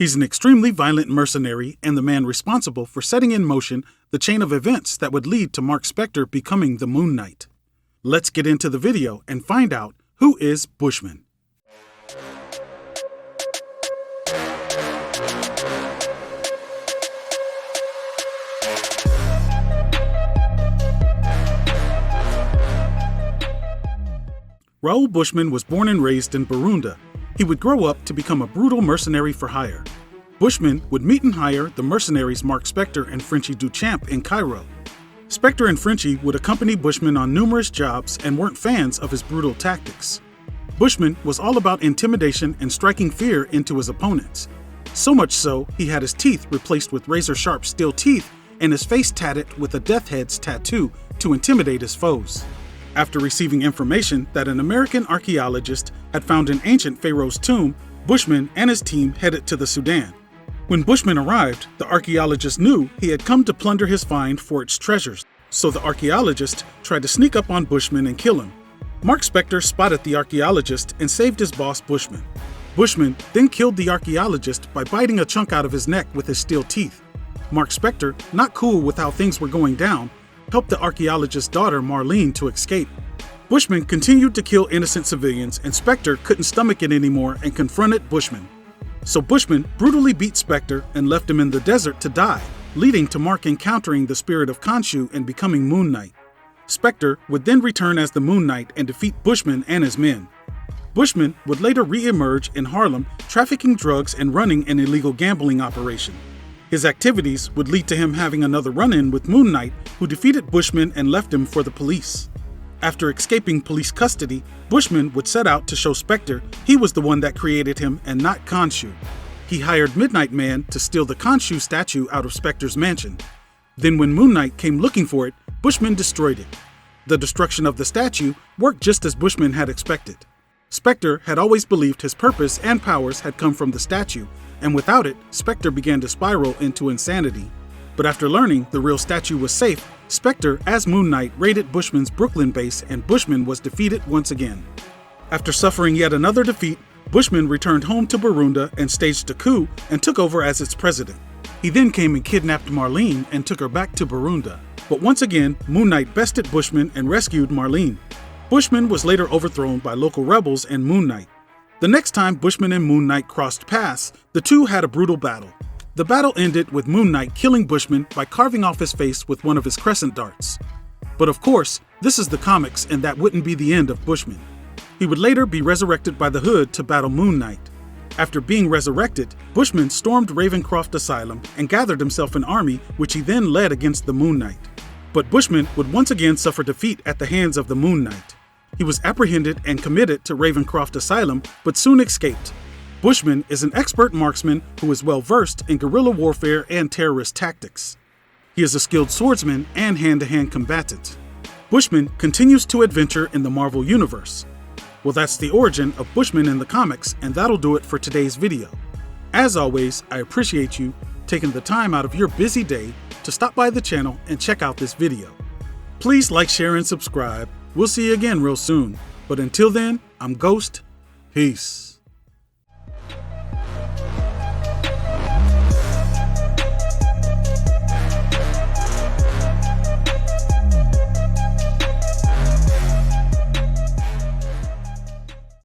He's an extremely violent mercenary and the man responsible for setting in motion the chain of events that would lead to Mark Spector becoming the Moon Knight. Let's get into the video and find out who is Bushman. Raoul Bushman was born and raised in Burundi. He would grow up to become a brutal mercenary for hire. Bushman would meet and hire the mercenaries Mark Spector and Frenchie Duchamp in Cairo. Spector and Frenchie would accompany Bushman on numerous jobs and weren't fans of his brutal tactics. Bushman was all about intimidation and striking fear into his opponents. So much so, he had his teeth replaced with razor-sharp steel teeth and his face tatted with a death head's tattoo to intimidate his foes. After receiving information that an American archaeologist had found an ancient pharaoh's tomb, Bushman and his team headed to the Sudan. When Bushman arrived, the archaeologist knew he had come to plunder his find for its treasures, so the archaeologist tried to sneak up on Bushman and kill him. Mark Spector spotted the archaeologist and saved his boss Bushman. Bushman then killed the archaeologist by biting a chunk out of his neck with his steel teeth. Mark Spector, not cool with how things were going down, helped the archaeologist's daughter Marlene to escape. Bushman continued to kill innocent civilians and Spector couldn't stomach it anymore and confronted Bushman. So Bushman brutally beat Spector and left him in the desert to die, leading to Mark encountering the spirit of Khonshu and becoming Moon Knight. Spector would then return as the Moon Knight and defeat Bushman and his men. Bushman would later re-emerge in Harlem, trafficking drugs and running an illegal gambling operation. His activities would lead to him having another run-in with Moon Knight, who defeated Bushman and left him for the police. After escaping police custody, Bushman would set out to show Spector he was the one that created him and not Khonshu. He hired Midnight Man to steal the Khonshu statue out of Spector's mansion. Then when Moon Knight came looking for it, Bushman destroyed it. The destruction of the statue worked just as Bushman had expected. Spector had always believed his purpose and powers had come from the statue, and without it, Spector began to spiral into insanity. But after learning the real statue was safe, Spector, as Moon Knight, raided Bushman's Brooklyn base and Bushman was defeated once again. After suffering yet another defeat, Bushman returned home to Burundi and staged a coup and took over as its president. He then came and kidnapped Marlene and took her back to Burundi. But once again, Moon Knight bested Bushman and rescued Marlene. Bushman was later overthrown by local rebels and Moon Knight. The next time Bushman and Moon Knight crossed paths, the two had a brutal battle. The battle ended with Moon Knight killing Bushman by carving off his face with one of his crescent darts. But of course, this is the comics and that wouldn't be the end of Bushman. He would later be resurrected by the Hood to battle Moon Knight. After being resurrected, Bushman stormed Ravencroft Asylum and gathered himself an army which he then led against the Moon Knight. But Bushman would once again suffer defeat at the hands of the Moon Knight. He was apprehended and committed to Ravencroft Asylum, but soon escaped. Bushman is an expert marksman who is well versed in guerrilla warfare and terrorist tactics. He is a skilled swordsman and hand-to-hand combatant. Bushman continues to adventure in the Marvel Universe. Well, that's the origin of Bushman in the comics, and that'll do it for today's video. As always, I appreciate you taking the time out of your busy day to stop by the channel and check out this video. Please like, share, and subscribe. We'll see you again real soon. But until then, I'm Ghost. Peace.